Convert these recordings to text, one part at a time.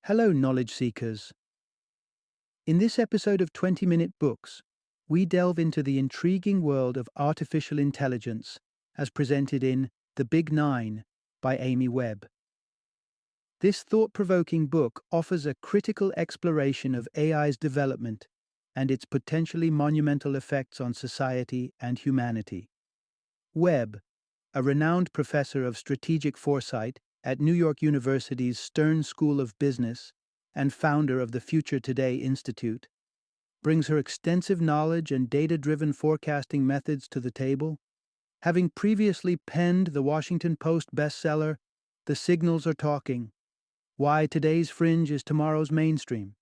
Hello, knowledge seekers. In this episode of 20-Minute Books, we delve into the intriguing world of artificial intelligence as presented in The Big Nine by Amy Webb. This thought-provoking book offers a critical exploration of AI's development and its potentially monumental effects on society and humanity. Webb, a renowned professor of strategic foresight at New York University's Stern School of Business and founder of the Future Today Institute, brings her extensive knowledge and data-driven forecasting methods to the table. Having previously penned the Washington Post bestseller, The Signals Are Talking: Why Today's Fringe is Tomorrow's Mainstream,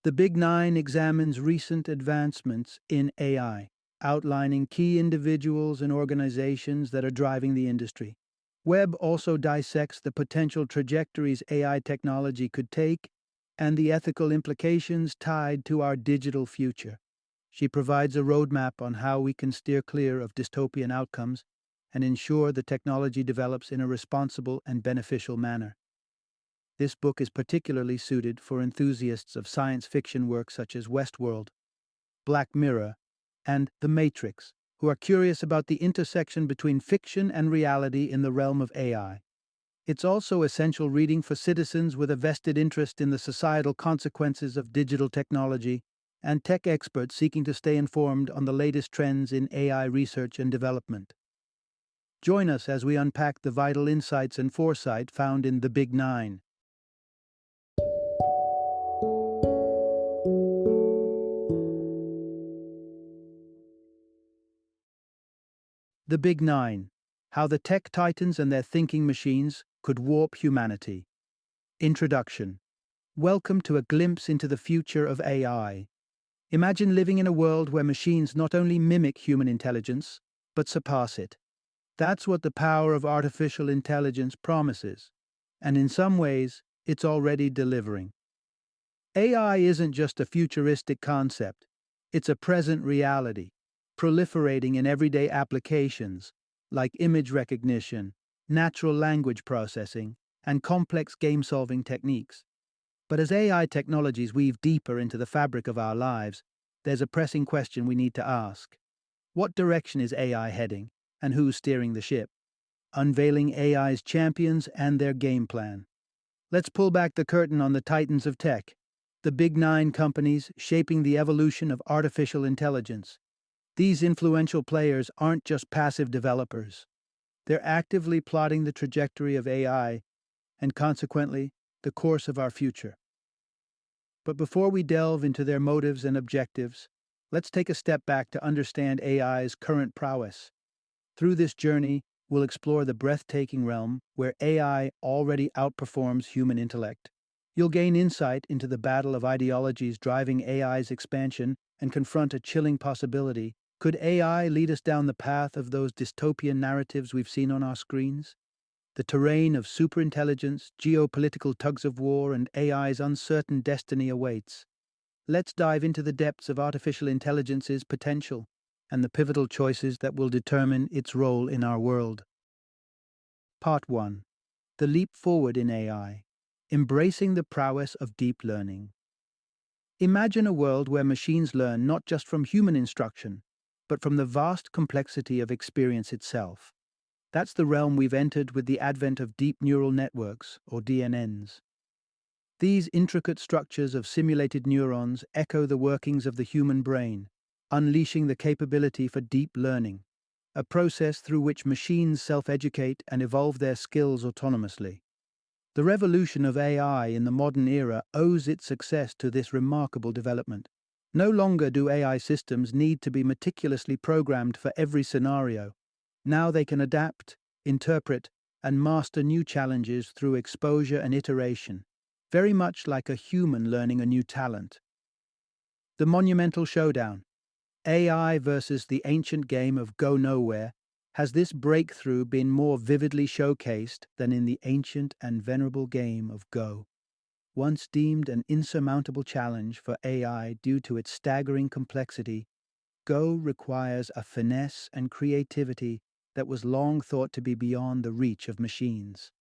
The Big Nine examines recent advancements in AI, outlining key individuals and organizations that are driving the industry. Webb also dissects the potential trajectories AI technology could take and the ethical implications tied to our digital future. She provides a roadmap on how we can steer clear of dystopian outcomes and ensure the technology develops in a responsible and beneficial manner. This book is particularly suited for enthusiasts of science fiction work such as Westworld, Black Mirror, and The Matrix, who are curious about the intersection between fiction and reality in the realm of AI. It's also essential reading for citizens with a vested interest in the societal consequences of digital technology and tech experts seeking to stay informed on the latest trends in AI research and development. Join us as we unpack the vital insights and foresight found in The Big Nine. The Big Nine: How the Tech Titans and Their Thinking Machines Could Warp Humanity. Introduction. Welcome to a glimpse into the future of AI. Imagine living in a world where machines not only mimic human intelligence, but surpass it. That's what the power of artificial intelligence promises, and in some ways, it's already delivering. AI isn't just a futuristic concept, it's a present reality, proliferating in everyday applications like image recognition, natural language processing, and complex game-solving techniques. But as AI technologies weave deeper into the fabric of our lives, there's a pressing question we need to ask. What direction is AI heading, and who's steering the ship? Unveiling AI's champions and their game plan. Let's pull back the curtain on the titans of tech, the Big Nine companies shaping the evolution of artificial intelligence. These influential players aren't just passive developers. They're actively plotting the trajectory of AI and, consequently, the course of our future. But before we delve into their motives and objectives, let's take a step back to understand AI's current prowess. Through this journey, we'll explore the breathtaking realm where AI already outperforms human intellect. You'll gain insight into the battle of ideologies driving AI's expansion and confront a chilling possibility. Could AI lead us down the path of those dystopian narratives we've seen on our screens? The terrain of superintelligence, geopolitical tugs of war, and AI's uncertain destiny awaits. Let's dive into the depths of artificial intelligence's potential and the pivotal choices that will determine its role in our world. Part 1. The Leap Forward in AI: Embracing the Prowess of Deep Learning. Imagine a world where machines learn not just from human instruction, but from the vast complexity of experience itself. That's the realm we've entered with the advent of deep neural networks, or DNNs. These intricate structures of simulated neurons echo the workings of the human brain, unleashing the capability for deep learning, a process through which machines self-educate and evolve their skills autonomously. The revolution of AI in the modern era owes its success to this remarkable development. No longer do AI systems need to be meticulously programmed for every scenario. Now they can adapt, interpret, and master new challenges through exposure and iteration, very much like a human learning a new talent. The monumental showdown: AI versus the ancient game of Go Nowhere. Has this breakthrough been more vividly showcased than in the ancient and venerable game of Go? Once deemed an insurmountable challenge for AI due to its staggering complexity, Go requires a finesse and creativity that was long thought to be beyond the reach of machines.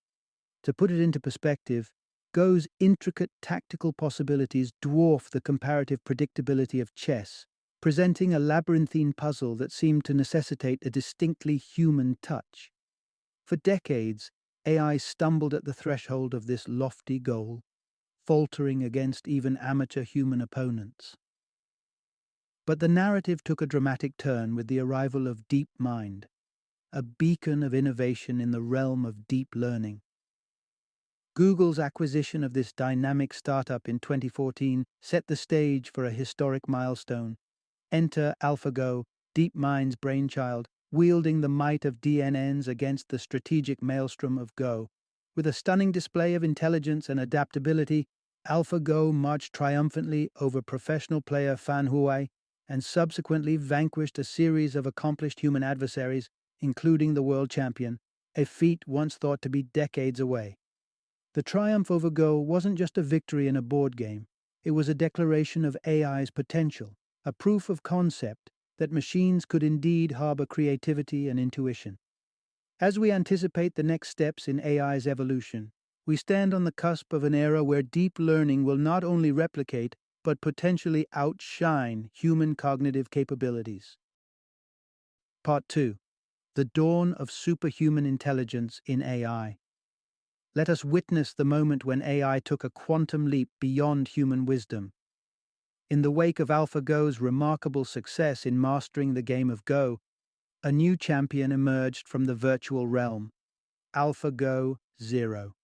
To put it into perspective, Go's intricate tactical possibilities dwarf the comparative predictability of chess, presenting a labyrinthine puzzle that seemed to necessitate a distinctly human touch. For decades, AI stumbled at the threshold of this lofty goal, faltering against even amateur human opponents. But the narrative took a dramatic turn with the arrival of DeepMind, a beacon of innovation in the realm of deep learning. Google's acquisition of this dynamic startup in 2014 set the stage for a historic milestone. Enter AlphaGo, DeepMind's brainchild, wielding the might of DNNs against the strategic maelstrom of Go. With a stunning display of intelligence and adaptability, AlphaGo marched triumphantly over professional player Fan Huai and subsequently vanquished a series of accomplished human adversaries, including the world champion, a feat once thought to be decades away. The triumph over Go wasn't just a victory in a board game, it was a declaration of AI's potential, a proof of concept that machines could indeed harbor creativity and intuition. As we anticipate the next steps in AI's evolution, we stand on the cusp of an era where deep learning will not only replicate, but potentially outshine human cognitive capabilities. Part 2. The Dawn of Superhuman Intelligence in AI. Let us witness the moment when AI took a quantum leap beyond human wisdom. In the wake of AlphaGo's remarkable success in mastering the game of Go, a new champion emerged from the virtual realm, AlphaGo Zero.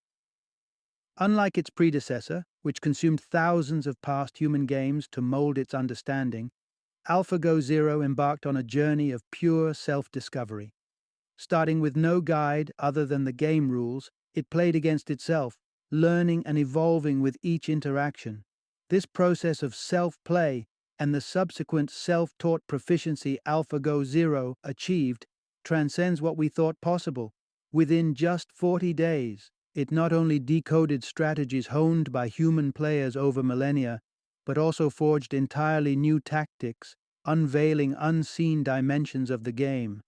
Unlike its predecessor, which consumed thousands of past human games to mold its understanding, AlphaGo Zero embarked on a journey of pure self-discovery. Starting with no guide other than the game rules, it played against itself, learning and evolving with each interaction. This process of self-play and the subsequent self-taught proficiency AlphaGo Zero achieved transcends what we thought possible. Within just 40 days, it not only decoded strategies honed by human players over millennia, but also forged entirely new tactics, unveiling unseen dimensions of the game.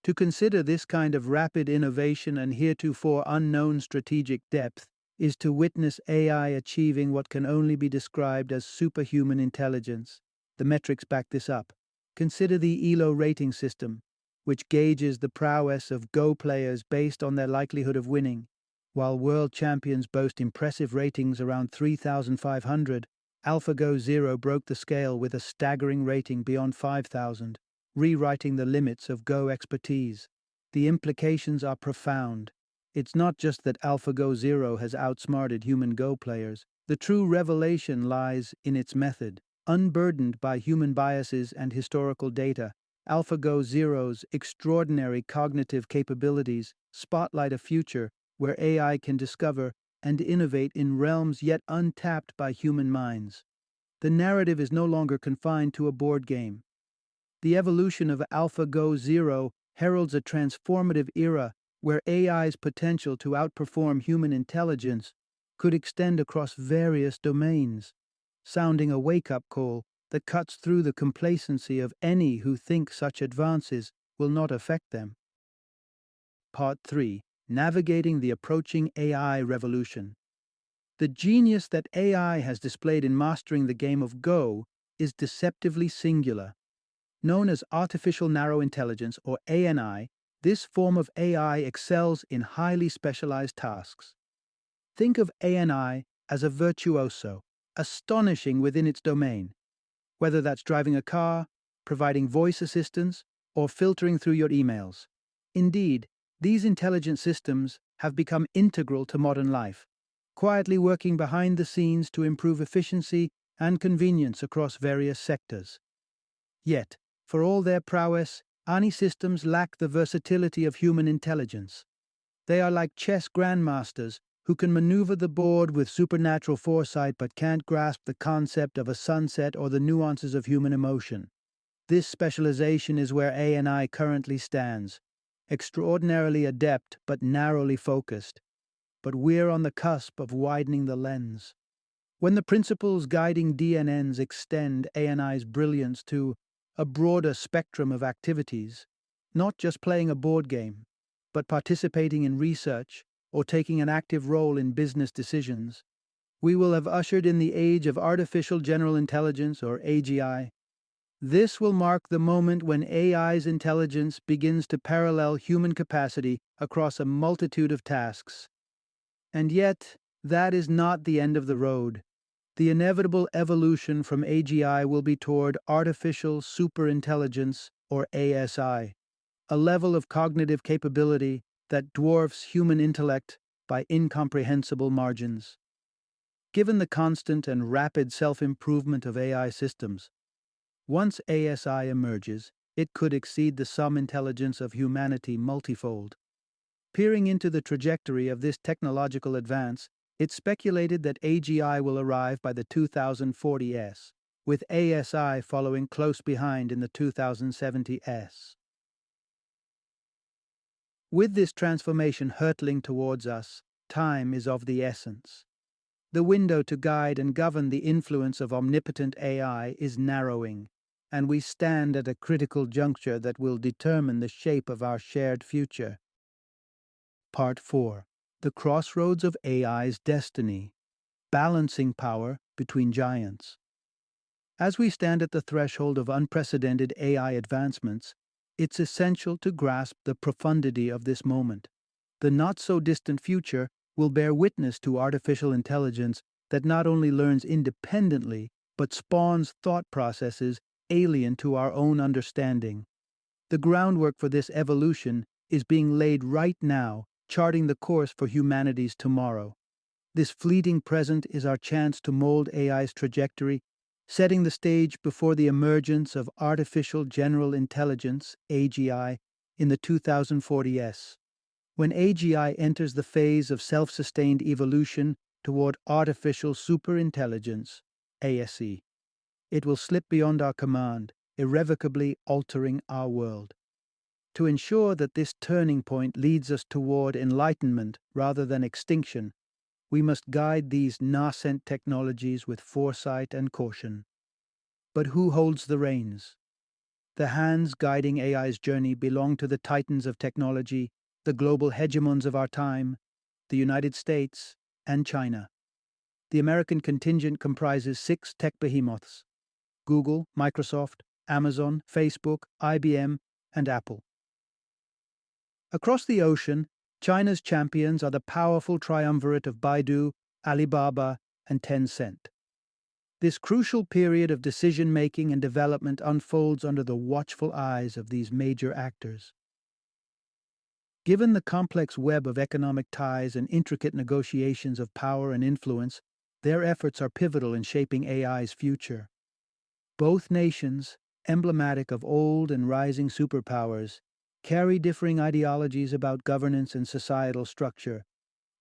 To consider this kind of rapid innovation and heretofore unknown strategic depth is to witness AI achieving what can only be described as superhuman intelligence. The metrics back this up. Consider the ELO rating system, which gauges the prowess of Go players based on their likelihood of winning. While world champions boast impressive ratings around 3,500, AlphaGo Zero broke the scale with a staggering rating beyond 5,000, rewriting the limits of Go expertise. The implications are profound. It's not just that AlphaGo Zero has outsmarted human Go players. The true revelation lies in its method. Unburdened by human biases and historical data, AlphaGo Zero's extraordinary cognitive capabilities spotlight a future where AI can discover and innovate in realms yet untapped by human minds. The narrative is no longer confined to a board game. The evolution of AlphaGo Zero heralds a transformative era where AI's potential to outperform human intelligence could extend across various domains, sounding a wake-up call that cuts through the complacency of any who think such advances will not affect them. Part 3. Navigating the approaching AI revolution. The genius that AI has displayed in mastering the game of Go is deceptively singular. Known as artificial narrow intelligence, or ANI, this form of AI excels in highly specialized tasks. Think of ANI as a virtuoso, astonishing within its domain, whether that's driving a car, providing voice assistance, or filtering through your emails. Indeed, these intelligent systems have become integral to modern life, quietly working behind the scenes to improve efficiency and convenience across various sectors. Yet, for all their prowess, ANI systems lack the versatility of human intelligence. They are like chess grandmasters who can maneuver the board with supernatural foresight but can't grasp the concept of a sunset or the nuances of human emotion. This specialization is where ANI currently stands, extraordinarily adept but narrowly focused. But we're on the cusp of widening the lens. When the principles guiding DNNs extend ANI's brilliance to a broader spectrum of activities, not just playing a board game, but participating in research or taking an active role in business decisions, We will have ushered in the age of artificial general intelligence, or AGI. This will mark the moment when AI's intelligence begins to parallel human capacity across a multitude of tasks. And yet, that is not the end of the road. The inevitable evolution from AGI will be toward artificial superintelligence, or ASI, a level of cognitive capability that dwarfs human intellect by incomprehensible margins. Given the constant and rapid self-improvement of AI systems, once ASI emerges, it could exceed the sum intelligence of humanity multifold. Peering into the trajectory of this technological advance, it's speculated that AGI will arrive by the 2040s, with ASI following close behind in the 2070s. With this transformation hurtling towards us, time is of the essence. The window to guide and govern the influence of omnipotent AI is narrowing, and we stand at a critical juncture that will determine the shape of our shared future. Part 4. The Crossroads of AI's Destiny. Balancing Power Between Giants. As we stand at the threshold of unprecedented AI advancements, it's essential to grasp the profundity of this moment. The not-so-distant future will bear witness to artificial intelligence that not only learns independently, but spawns thought processes alien to our own understanding. The groundwork for this evolution is being laid right now, charting the course for humanity's tomorrow. This fleeting present is our chance to mold AI's trajectory, setting the stage before the emergence of artificial general intelligence, AGI, in the 2040s. When AGI enters the phase of self-sustained evolution toward artificial superintelligence, ASE, it will slip beyond our command, irrevocably altering our world. To ensure that this turning point leads us toward enlightenment rather than extinction, we must guide these nascent technologies with foresight and caution. But who holds the reins? The hands guiding AI's journey belong to the titans of technology, the global hegemons of our time, the United States, and China. The American contingent comprises 6 tech behemoths: Google, Microsoft, Amazon, Facebook, IBM, and Apple. Across the ocean, China's champions are the powerful triumvirate of Baidu, Alibaba, and Tencent. This crucial period of decision-making and development unfolds under the watchful eyes of these major actors. Given the complex web of economic ties and intricate negotiations of power and influence, their efforts are pivotal in shaping AI's future. Both nations, emblematic of old and rising superpowers, carry differing ideologies about governance and societal structure,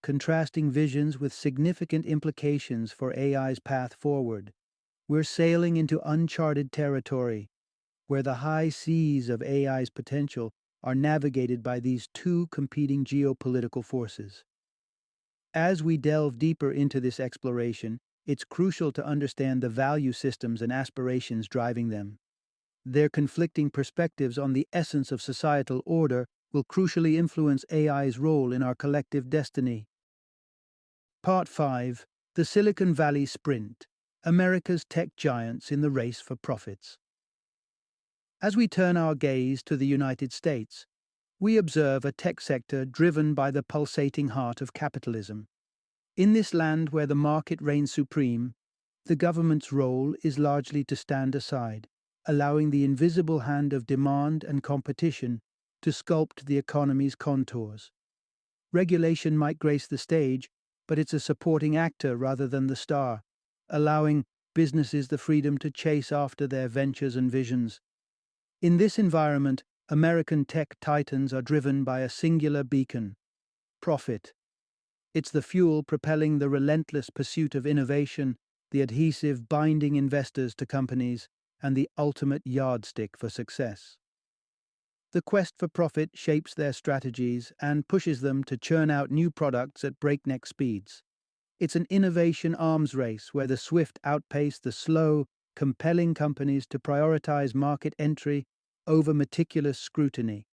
contrasting visions with significant implications for AI's path forward. We're sailing into uncharted territory, where the high seas of AI's potential are navigated by these two competing geopolitical forces. As we delve deeper into this exploration, it's crucial to understand the value systems and aspirations driving them. Their conflicting perspectives on the essence of societal order will crucially influence AI's role in our collective destiny. Part 5. The Silicon Valley Sprint. America's tech giants in the race for profits. As we turn our gaze to the United States, we observe a tech sector driven by the pulsating heart of capitalism. In this land where the market reigns supreme, the government's role is largely to stand aside, allowing the invisible hand of demand and competition to sculpt the economy's contours. Regulation might grace the stage, but it's a supporting actor rather than the star, allowing businesses the freedom to chase after their ventures and visions. In this environment, American tech titans are driven by a singular beacon: profit. It's the fuel propelling the relentless pursuit of innovation, the adhesive binding investors to companies, and the ultimate yardstick for success. The quest for profit shapes their strategies and pushes them to churn out new products at breakneck speeds. It's an innovation arms race where the swift outpace the slow, compelling companies to prioritize market entry over meticulous scrutiny.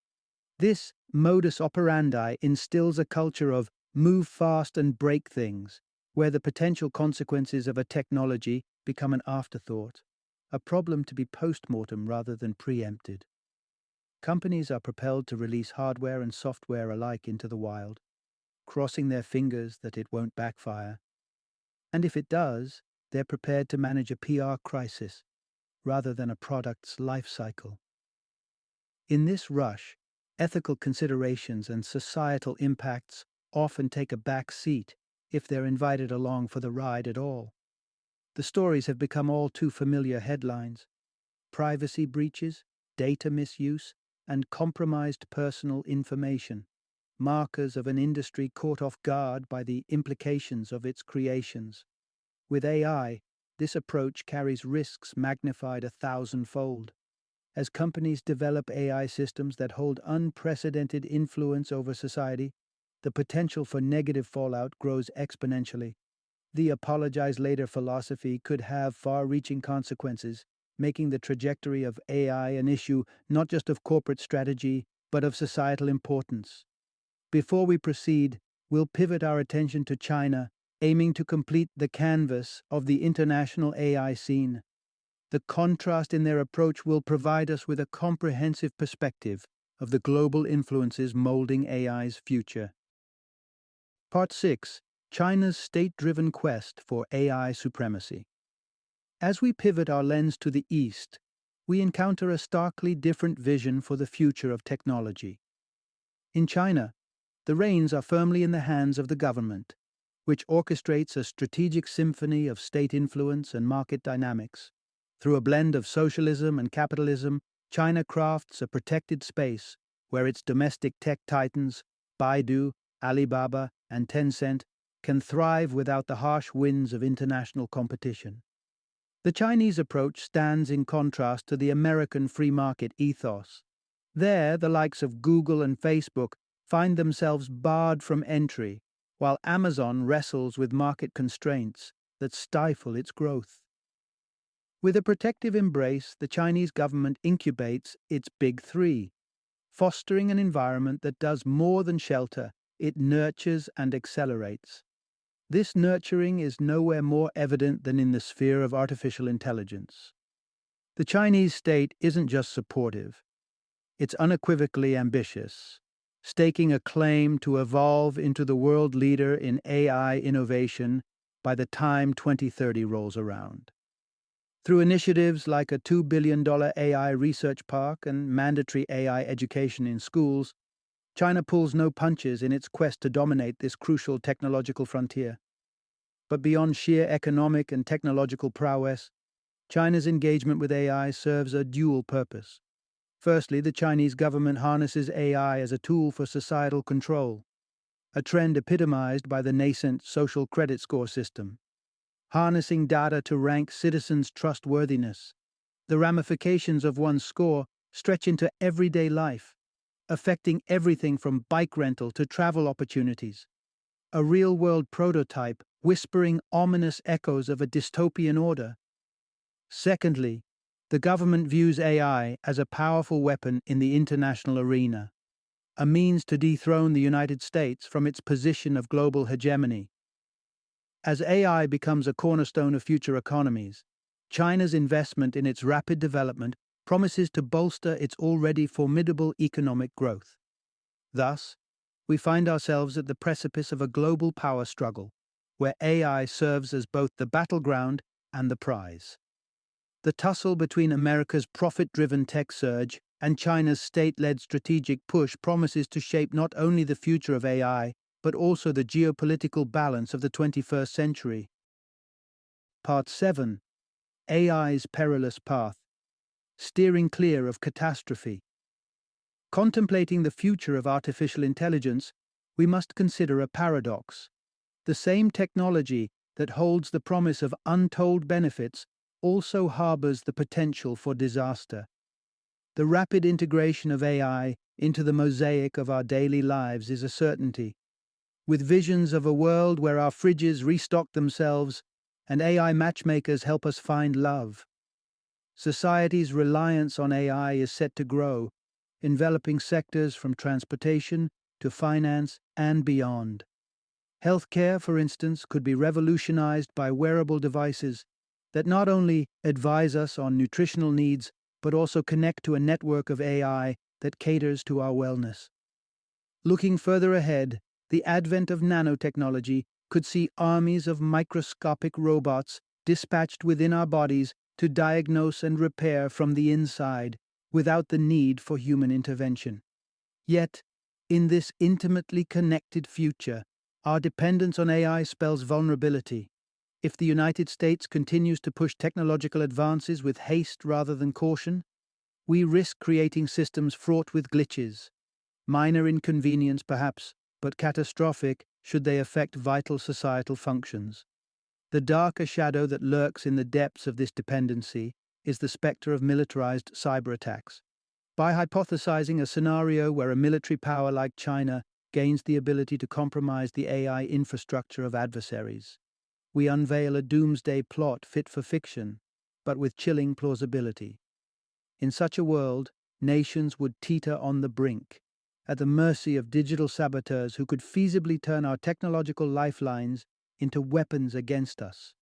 This modus operandi instills a culture of move fast and break things, where the potential consequences of a technology become an afterthought, a problem to be post-mortem rather than preempted. Companies are propelled to release hardware and software alike into the wild, crossing their fingers that it won't backfire. And if it does, they're prepared to manage a PR crisis rather than a product's life cycle. In this rush, ethical considerations and societal impacts often take a back seat if they're invited along for the ride at all. The stories have become all too familiar headlines: privacy breaches, data misuse, and compromised personal information, markers of an industry caught off guard by the implications of its creations. With AI, this approach carries risks magnified 1,000-fold. As companies develop AI systems that hold unprecedented influence over society, the potential for negative fallout grows exponentially. The apologize later philosophy could have far reaching consequences, making the trajectory of AI an issue not just of corporate strategy, but of societal importance. Before we proceed, we'll pivot our attention to China, aiming to complete the canvas of the international AI scene. The contrast in their approach will provide us with a comprehensive perspective of the global influences molding AI's future. Part 6: China's state-driven quest for AI supremacy. As we pivot our lens to the east, we encounter a starkly different vision for the future of technology. In China, the reins are firmly in the hands of the government, which orchestrates a strategic symphony of state influence and market dynamics. Through a blend of socialism and capitalism, China crafts a protected space where its domestic tech titans, Baidu, Alibaba, and Tencent, can thrive without the harsh winds of international competition. The Chinese approach stands in contrast to the American free market ethos. There, the likes of Google and Facebook find themselves barred from entry, while Amazon wrestles with market constraints that stifle its growth. With a protective embrace, the Chinese government incubates its Big Three, fostering an environment that does more than shelter, it nurtures and accelerates. This nurturing is nowhere more evident than in the sphere of artificial intelligence. The Chinese state isn't just supportive, it's unequivocally ambitious, staking a claim to evolve into the world leader in AI innovation by the time 2030 rolls around. Through initiatives like a $2 billion AI research park and mandatory AI education in schools, China pulls no punches in its quest to dominate this crucial technological frontier. But beyond sheer economic and technological prowess, China's engagement with AI serves a dual purpose. Firstly, the Chinese government harnesses AI as a tool for societal control, a trend epitomized by the nascent social credit score system. Harnessing data to rank citizens' trustworthiness, the ramifications of one's score stretch into everyday life, affecting everything from bike rental to travel opportunities. A real-world prototype whispering ominous echoes of a dystopian order. Secondly, the government views AI as a powerful weapon in the international arena, a means to dethrone the United States from its position of global hegemony. As AI becomes a cornerstone of future economies, China's investment in its rapid development promises to bolster its already formidable economic growth. Thus, we find ourselves at the precipice of a global power struggle, where AI serves as both the battleground and the prize. The tussle between America's profit-driven tech surge and China's state-led strategic push promises to shape not only the future of AI, but also the geopolitical balance of the 21st century. Part 7: AI's Perilous Path: Steering Clear of Catastrophe. Contemplating the future of artificial intelligence, we must consider a paradox. The same technology that holds the promise of untold benefits also harbors the potential for disaster. The rapid integration of AI into the mosaic of our daily lives is a certainty. With visions of a world where our fridges restock themselves and AI matchmakers help us find love. Society's reliance on AI is set to grow, enveloping sectors from transportation to finance and beyond. Healthcare, for instance, could be revolutionized by wearable devices that not only advise us on nutritional needs, but also connect to a network of AI that caters to our wellness. Looking further ahead, the advent of nanotechnology could see armies of microscopic robots dispatched within our bodies to diagnose and repair from the inside without the need for human intervention. Yet, in this intimately connected future, our dependence on AI spells vulnerability. If the United States continues to push technological advances with haste rather than caution, we risk creating systems fraught with glitches. Minor inconvenience, perhaps, but catastrophic should they affect vital societal functions. The darker shadow that lurks in the depths of this dependency is the specter of militarized cyber attacks. By hypothesizing a scenario where a military power like China gains the ability to compromise the AI infrastructure of adversaries, we unveil a doomsday plot fit for fiction, but with chilling plausibility. In such a world, nations would teeter on the brink, at the mercy of digital saboteurs who could feasibly turn our technological lifelines into weapons against us.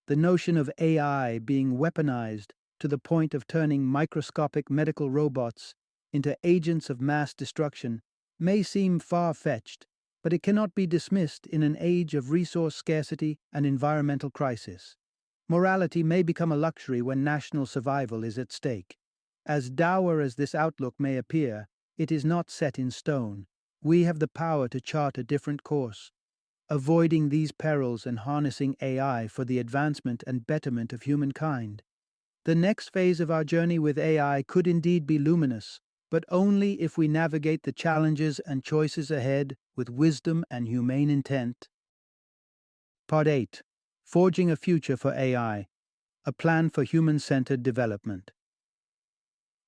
The notion of AI being weaponized to the point of turning microscopic medical robots into agents of mass destruction may seem far-fetched, but it cannot be dismissed in an age of resource scarcity and environmental crisis. Morality may become a luxury when national survival is at stake. As dour as this outlook may appear, it is not set in stone. We have the power to chart a different course, avoiding these perils and harnessing AI for the advancement and betterment of humankind. The next phase of our journey with AI could indeed be luminous, but only if we navigate the challenges and choices ahead with wisdom and humane intent. Part 8. Forging a Future for AI, a Plan for Human-Centered Development.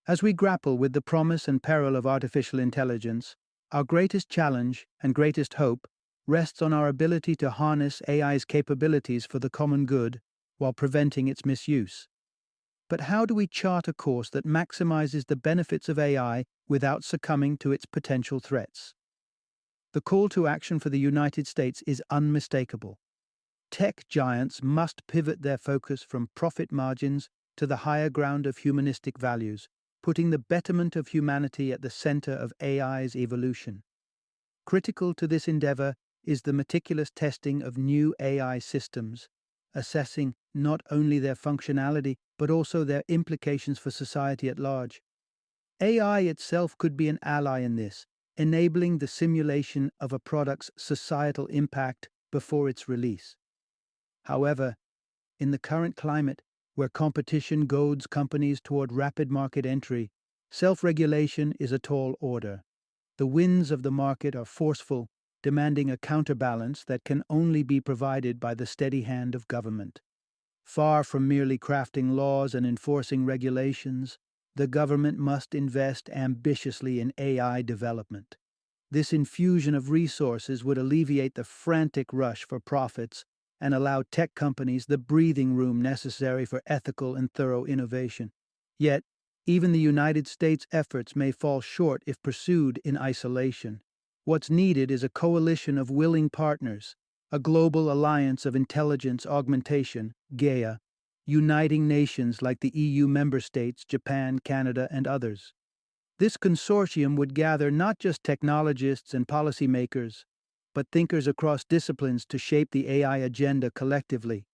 As we grapple with the promise and peril of artificial intelligence, our greatest challenge and greatest hope rests on our ability to harness AI's capabilities for the common good while preventing its misuse. But how do we chart a course that maximizes the benefits of AI without succumbing to its potential threats? The call to action for the United States is unmistakable. Tech giants must pivot their focus from profit margins to the higher ground of humanistic values, putting the betterment of humanity at the center of AI's evolution. Critical to this endeavor is the meticulous testing of new AI systems, assessing not only their functionality but also their implications for society at large. AI itself could be an ally in this, enabling the simulation of a product's societal impact before its release. However, in the current climate, where competition goads companies toward rapid market entry, self-regulation is a tall order. The winds of the market are forceful, demanding a counterbalance that can only be provided by the steady hand of government. Far from merely crafting laws and enforcing regulations, the government must invest ambitiously in AI development. This infusion of resources would alleviate the frantic rush for profits and allow tech companies the breathing room necessary for ethical and thorough innovation. Yet, even the United States' efforts may fall short if pursued in isolation. What's needed is a coalition of willing partners, a global alliance of intelligence augmentation, GAIA, uniting nations like the EU member states, Japan, Canada, and others. This consortium would gather not just technologists and policymakers, but thinkers across disciplines to shape the AI agenda collectively.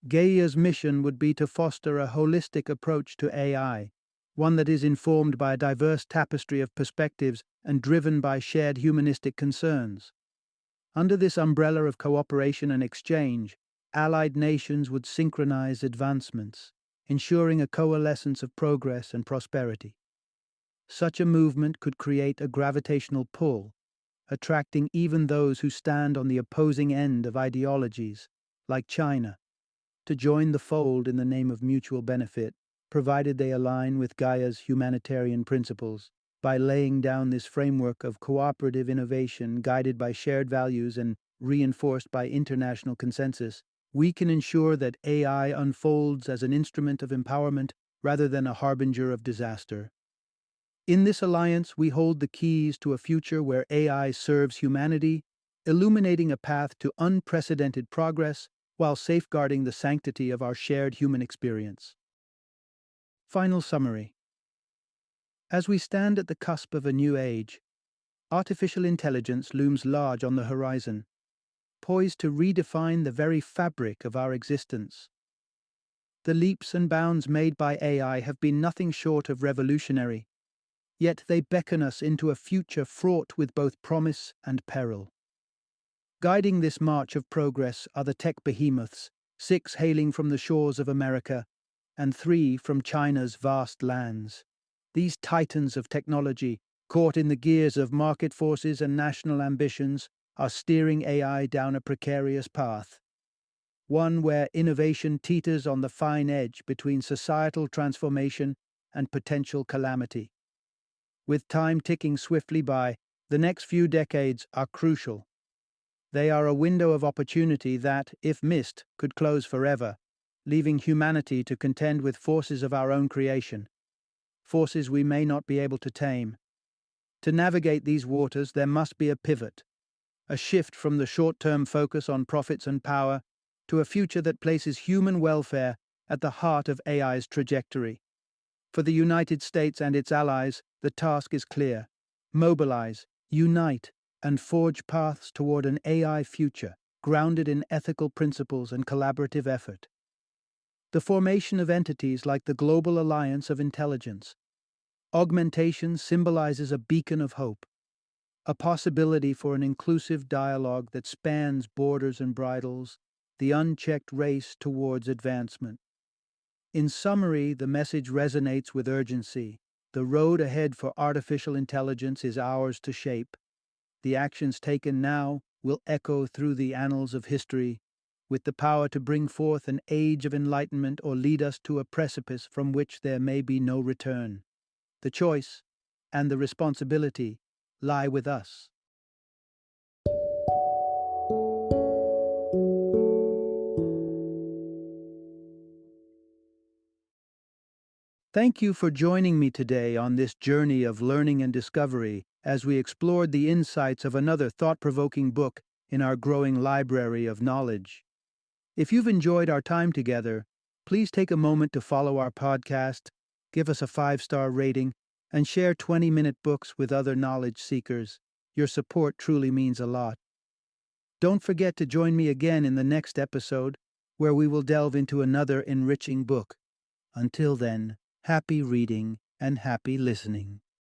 GAIA's mission would be to foster a holistic approach to AI, one that is informed by a diverse tapestry of perspectives and driven by shared humanistic concerns. Under this umbrella of cooperation and exchange, allied nations would synchronize advancements, ensuring a coalescence of progress and prosperity. Such a movement could create a gravitational pull, attracting even those who stand on the opposing end of ideologies, like China, to join the fold in the name of mutual benefit, provided they align with Gaia's humanitarian principles. By laying down this framework of cooperative innovation guided by shared values and reinforced by international consensus, we can ensure that AI unfolds as an instrument of empowerment rather than a harbinger of disaster. In this alliance, we hold the keys to a future where AI serves humanity, illuminating a path to unprecedented progress while safeguarding the sanctity of our shared human experience. Final summary. As we stand at the cusp of a new age, artificial intelligence looms large on the horizon, poised to redefine the very fabric of our existence. The leaps and bounds made by AI have been nothing short of revolutionary, yet they beckon us into a future fraught with both promise and peril. Guiding this march of progress are the tech behemoths, 6 hailing from the shores of America and 3 from China's vast lands. These titans of technology, caught in the gears of market forces and national ambitions, are steering AI down a precarious path, one where innovation teeters on the fine edge between societal transformation and potential calamity. With time ticking swiftly by, the next few decades are crucial. They are a window of opportunity that, if missed, could close forever, leaving humanity to contend with forces of our own creation, forces we may not be able to tame. To navigate these waters, there must be a pivot, a shift from the short-term focus on profits and power to a future that places human welfare at the heart of AI's trajectory. For the United States and its allies, the task is clear: mobilize, unite, and forge paths toward an AI future grounded in ethical principles and collaborative effort. The formation of entities like the Global Alliance of Intelligence. Augmentation symbolizes a beacon of hope, a possibility for an inclusive dialogue that spans borders and bridles, the unchecked race towards advancement. In summary, the message resonates with urgency. The road ahead for artificial intelligence is ours to shape. The actions taken now will echo through the annals of history, with the power to bring forth an age of enlightenment or lead us to a precipice from which there may be no return. The choice and the responsibility lie with us. Thank you for joining me today on this journey of learning and discovery as we explored the insights of another thought-provoking book in our growing library of knowledge. If you've enjoyed our time together, please take a moment to follow our podcast, give us a 5-star rating, and share 20-minute books with other knowledge seekers. Your support truly means a lot. Don't forget to join me again in the next episode, where we will delve into another enriching book. Until then, happy reading and happy listening.